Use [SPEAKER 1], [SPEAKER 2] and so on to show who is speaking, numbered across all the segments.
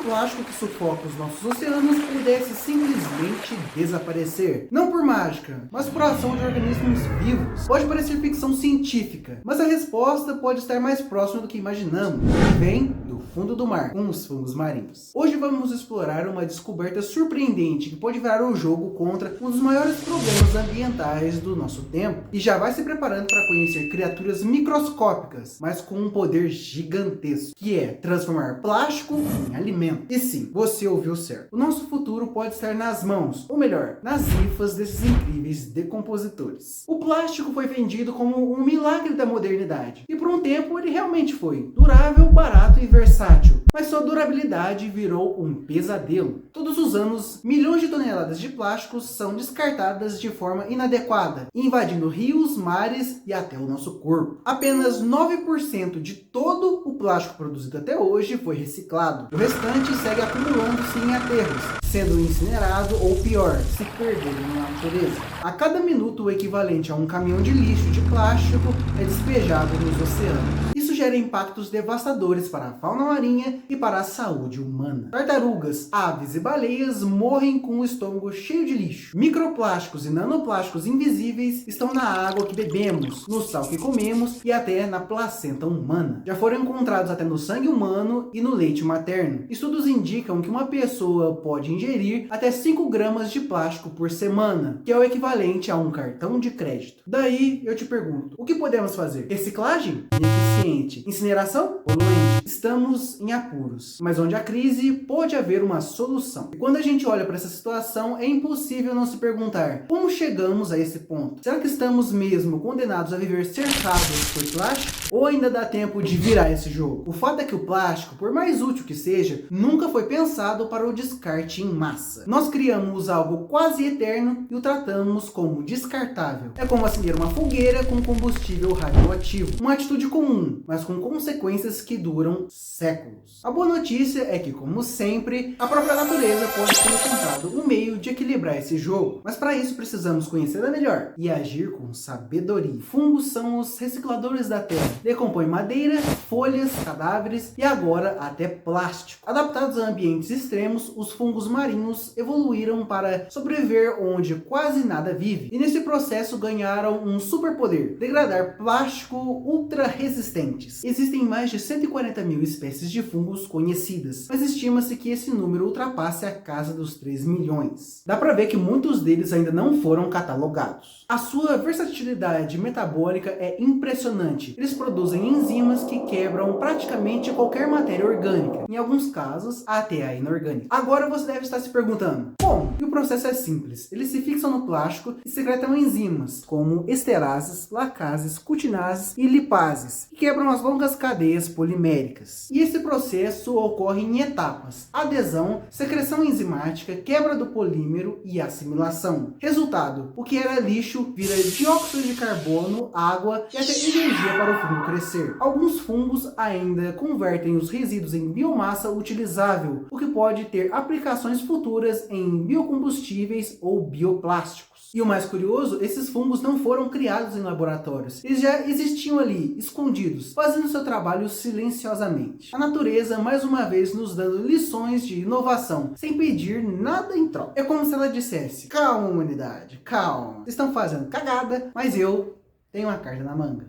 [SPEAKER 1] plástico que sufoca os nossos oceanos pudesse simplesmente desaparecer. Não por mágica, mas por ação de organismos vivos. Pode parecer ficção científica, mas a resposta pode estar mais próxima do que imaginamos. E vem do fundo do mar, com os fungos marinhos. Hoje vamos explorar uma descoberta surpreendente que pode virar o jogo contra um dos maiores problemas ambientais do nosso tempo. E já vai se preparando para conhecer criaturas microscópicas, mas com um poder gigantesco, que é transformar plástico em alimento. E sim, você ouviu certo. O nosso futuro pode estar nas mãos, ou melhor, nas rifas desses incríveis decompositores. O plástico foi vendido como um milagre da modernidade, e por um tempo ele realmente foi durável, barato e versátil. Mas sua durabilidade virou um pesadelo. Todos os anos, milhões de toneladas de plásticos são descartadas de forma inadequada, invadindo rios, mares e até o nosso corpo. Apenas 9% de todo o plástico produzido até hoje foi reciclado. O restante segue acumulando-se em aterros, sendo incinerado ou pior, se perdendo na natureza. A cada minuto, o equivalente a um caminhão de lixo de plástico é despejado nos oceanos. Isso gera impactos devastadores para a fauna marinha e para a saúde humana. Tartarugas, aves e baleias morrem com o estômago cheio de lixo. Microplásticos e nanoplásticos invisíveis estão na água que bebemos, no sal que comemos e até na placenta humana. Já foram encontrados até no sangue humano e no leite materno. Estudos indicam que uma pessoa pode ingerir até 5 gramas de plástico por semana, que é o equivalente a um cartão de crédito. Daí eu te pergunto, o que podemos fazer? Reciclagem? Ineficiente. Incineração? Poluente. Estamos em apuros, mas onde há crise pode haver uma solução. E quando a gente olha para essa situação, é impossível não se perguntar, como chegamos a esse ponto? Será que estamos mesmo condenados a viver cercados por plástico? Ou ainda dá tempo de virar esse jogo? O fato é que o plástico, por mais útil que seja, nunca foi pensado para o descarte em massa. Nós criamos algo quase eterno e o tratamos como descartável. É como acender uma fogueira com combustível radioativo. Uma atitude comum, mas com consequências que duram séculos. A boa notícia é que, como sempre, a própria natureza pode ter encontrado um meio de equilibrar esse jogo. Mas para isso precisamos conhecê-la melhor e agir com sabedoria. Fungos são os recicladores da terra. Decompõem madeira, folhas, cadáveres e agora até plástico. Adaptados a ambientes extremos, os fungos marinhos evoluíram para sobreviver onde quase nada vive. E nesse processo ganharam um superpoder: degradar plástico ultra resistentes. Existem mais de 140 mil espécies de fungos conhecidas, mas estima-se que esse número ultrapasse a casa dos 3 milhões. Dá para ver que muitos deles ainda não foram catalogados. A sua versatilidade metabólica é impressionante. Eles produzem enzimas que quebram praticamente qualquer matéria orgânica, em alguns casos até a inorgânica. Agora você deve estar se perguntando, como? E o processo é simples. Eles se fixam no plástico e secretam enzimas, como esterases, lacases, cutinases e lipases, que quebram as longas cadeias poliméricas. E esse processo ocorre em etapas: adesão, secreção enzimática, quebra do polímero e assimilação. Resultado: o que era lixo vira dióxido de carbono, água e até energia para o fungo crescer. Alguns fungos ainda convertem os resíduos em biomassa utilizável, o que pode ter aplicações futuras em biocombustíveis ou bioplásticos. E o mais curioso, esses fungos não foram criados em laboratórios. Eles já existiam ali, escondidos, fazendo seu trabalho silenciosamente. A natureza, mais uma vez, nos dando lições de inovação, sem pedir nada em troca. É como se ela dissesse: calma, humanidade, calma. Vocês estão fazendo cagada, mas eu tenho uma carta na manga.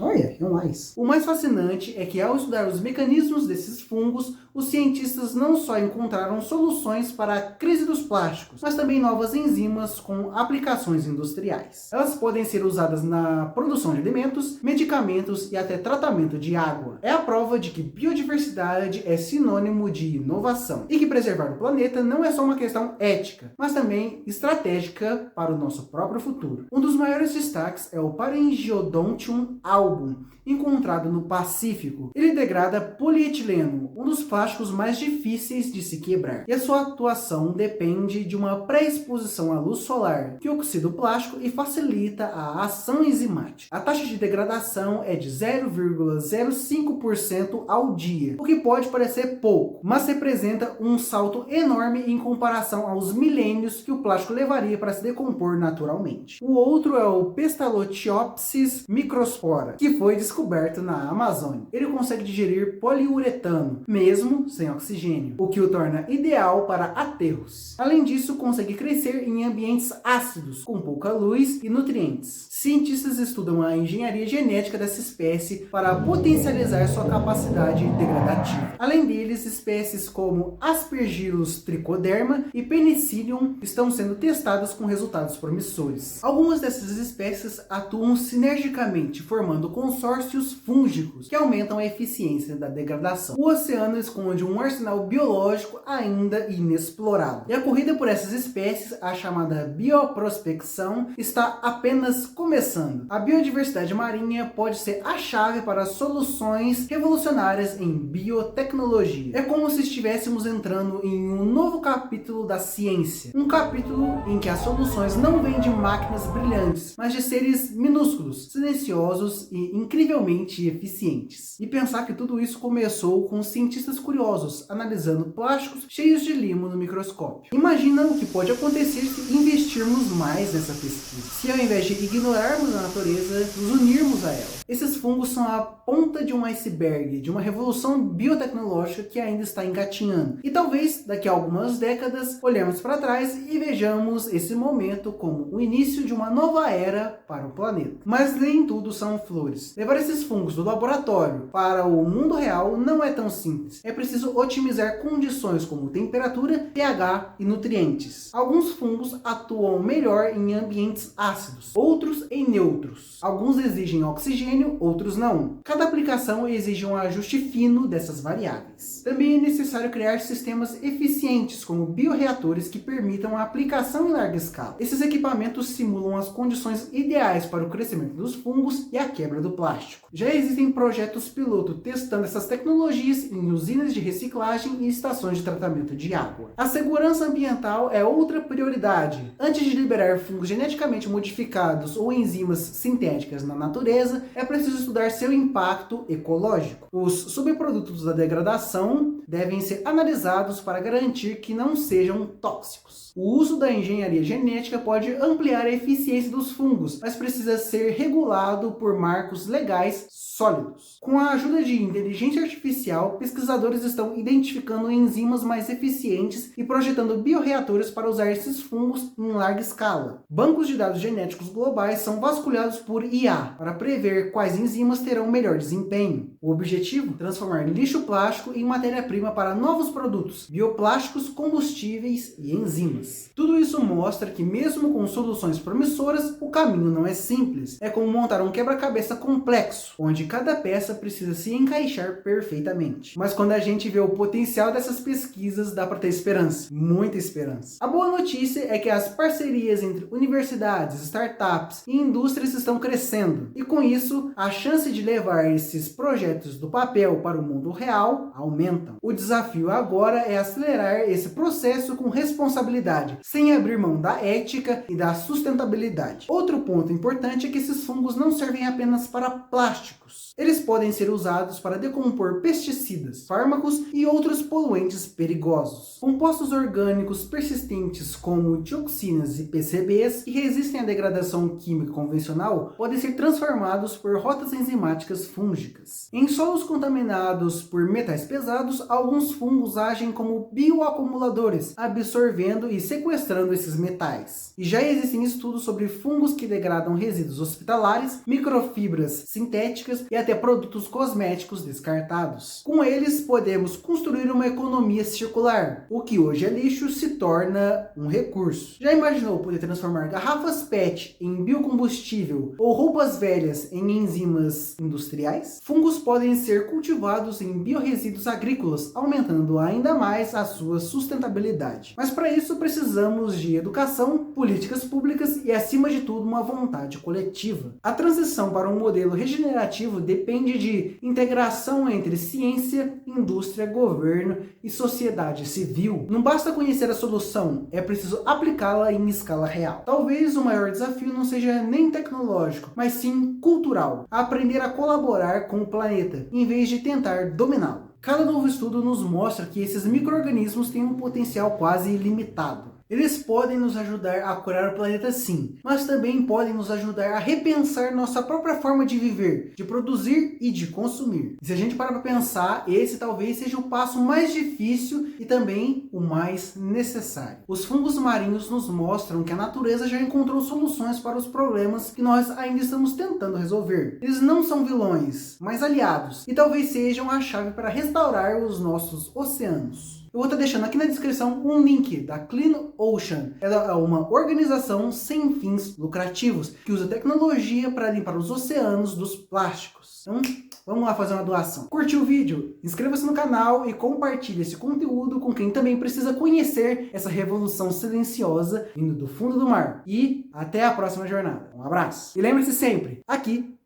[SPEAKER 1] Olha, é mais. O mais fascinante é que, ao estudar os mecanismos desses fungos, os cientistas não só encontraram soluções para a crise dos plásticos, mas também novas enzimas com aplicações industriais. Elas podem ser usadas na produção de alimentos, medicamentos e até tratamento de água. É a prova de que biodiversidade é sinônimo de inovação e que preservar o planeta não é só uma questão ética, mas também estratégica para o nosso próprio futuro. Um dos maiores destaques é o Parangiodontium album, encontrado no Pacífico. Ele degrada polietileno, um dos plásticos mais difíceis de se quebrar, e a sua atuação depende de uma pré-exposição à luz solar, que oxida o plástico e facilita a ação enzimática. A taxa de degradação é de 0,05% ao dia, o que pode parecer pouco, mas representa um salto enorme em comparação aos milênios que o plástico levaria para se decompor naturalmente. O outro é o Pestalotiopsis microspora, que foi descoberto na Amazônia. Ele consegue digerir poliuretano, mesmo sem oxigênio, o que o torna ideal para aterros. Além disso, consegue crescer em ambientes ácidos, com pouca luz e nutrientes. Cientistas estudam a engenharia genética dessa espécie para potencializar sua capacidade degradativa. Além deles, espécies como Aspergillus trichoderma e Penicillium estão sendo testadas com resultados promissores. Algumas dessas espécies atuam sinergicamente, formando consórcios fúngicos que aumentam a eficiência da degradação. O oceano esconde um arsenal biológico ainda inexplorado. E a corrida por essas espécies, a chamada bioprospecção, está apenas começando. A biodiversidade marinha pode ser a chave para soluções revolucionárias em biotecnologia. É como se estivéssemos entrando em um novo capítulo da ciência. Um capítulo em que as soluções não vêm de máquinas brilhantes, mas de seres minúsculos, silenciosos e incrivelmente eficientes. E pensar que tudo isso começou com cientistas curiosos, analisando plásticos cheios de limo no microscópio. Imagina o que pode acontecer se investirmos mais nessa pesquisa. Se ao invés de ignorarmos a natureza, nos unirmos a ela. Esses fungos são a ponta de um iceberg, de uma revolução biotecnológica que ainda está engatinhando. E talvez, daqui a algumas décadas, olhemos para trás e vejamos esse momento como o início de uma nova era para o planeta. Mas nem tudo são flores. Levar esses fungos do laboratório para o mundo real não é tão simples. É preciso otimizar condições como temperatura, pH e nutrientes. Alguns fungos atuam melhor em ambientes ácidos, outros em neutros. Alguns exigem oxigênio, outros não. Cada aplicação exige um ajuste fino dessas variáveis. Também é necessário criar sistemas eficientes, como bioreatores que permitam a aplicação em larga escala. Esses equipamentos simulam as condições ideais para o crescimento dos fungos e a quebra do plástico. Já existem projetos piloto testando essas tecnologias em usinas de reciclagem e estações de tratamento de água. A segurança ambiental é outra prioridade. Antes de liberar fungos geneticamente modificados ou enzimas sintéticas na natureza, é preciso estudar seu impacto ecológico. Os subprodutos da degradação devem ser analisados para garantir que não sejam tóxicos. O uso da engenharia genética pode ampliar a eficiência dos fungos, mas precisa ser regulado por marcos legais sólidos. Com a ajuda de inteligência artificial, pesquisadores estão identificando enzimas mais eficientes e projetando bioreatores para usar esses fungos em larga escala. Bancos de dados genéticos globais são vasculhados por IA para prever quais enzimas terão melhor desempenho. O objetivo? Transformar lixo plástico em matéria-prima para novos produtos, bioplásticos, combustíveis e enzimas. Tudo isso mostra que mesmo com soluções promissoras, o caminho não é simples. É como montar um quebra-cabeça complexo, onde cada peça precisa se encaixar perfeitamente. Mas quando a gente vê o potencial dessas pesquisas, dá para ter esperança, muita esperança. A boa notícia é que as parcerias entre universidades, startups e indústrias estão crescendo. E com isso, a chance de levar esses projetos do papel para o mundo real aumentam. O desafio agora é acelerar esse processo com responsabilidade, sem abrir mão da ética e da sustentabilidade. Outro ponto importante é que esses fungos não servem apenas para plásticos. Eles podem ser usados para decompor pesticidas, fármacos e outros poluentes perigosos. Compostos orgânicos persistentes como dioxinas e PCBs que resistem à degradação química convencional podem ser transformados por rotas enzimáticas fúngicas. Em solos contaminados por metais pesados, alguns fungos agem como bioacumuladores, absorvendo e sequestrando esses metais. E já existem estudos sobre fungos que degradam resíduos hospitalares, microfibras sintéticas e até produtos cosméticos descartados. Com eles, podemos construir uma economia circular. O que hoje é lixo se torna um recurso. Já imaginou poder transformar garrafas PET em biocombustível ou roupas velhas em enzimas industriais? Fungos podem ser cultivados em biorresíduos agrícolas, aumentando ainda mais a sua sustentabilidade. Mas para isso precisamos de educação, políticas públicas e, acima de tudo, uma vontade coletiva. A transição para um modelo regenerativo depende de integração entre ciência, indústria, governo e sociedade civil. Não basta conhecer a solução, é preciso aplicá-la em escala real. Talvez o maior desafio não seja nem tecnológico, mas sim cultural. Aprender a colaborar com o planeta, em vez de tentar dominá-lo. Cada novo estudo nos mostra que esses micro-organismos têm um potencial quase ilimitado. Eles podem nos ajudar a curar o planeta sim, mas também podem nos ajudar a repensar nossa própria forma de viver, de produzir e de consumir. E se a gente parar para pensar, esse talvez seja o passo mais difícil e também o mais necessário. Os fungos marinhos nos mostram que a natureza já encontrou soluções para os problemas que nós ainda estamos tentando resolver. Eles não são vilões, mas aliados, e talvez sejam a chave para restaurar os nossos oceanos. Eu vou estar deixando aqui na descrição um link da Clean Ocean. Ela é uma organização sem fins lucrativos que usa tecnologia para limpar os oceanos dos plásticos. Então, vamos lá fazer uma doação. Curtiu o vídeo? Inscreva-se no canal e compartilhe esse conteúdo com quem também precisa conhecer essa revolução silenciosa vindo do fundo do mar. E até a próxima jornada. Um abraço. E lembre-se sempre, aqui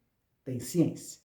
[SPEAKER 1] tem ciência.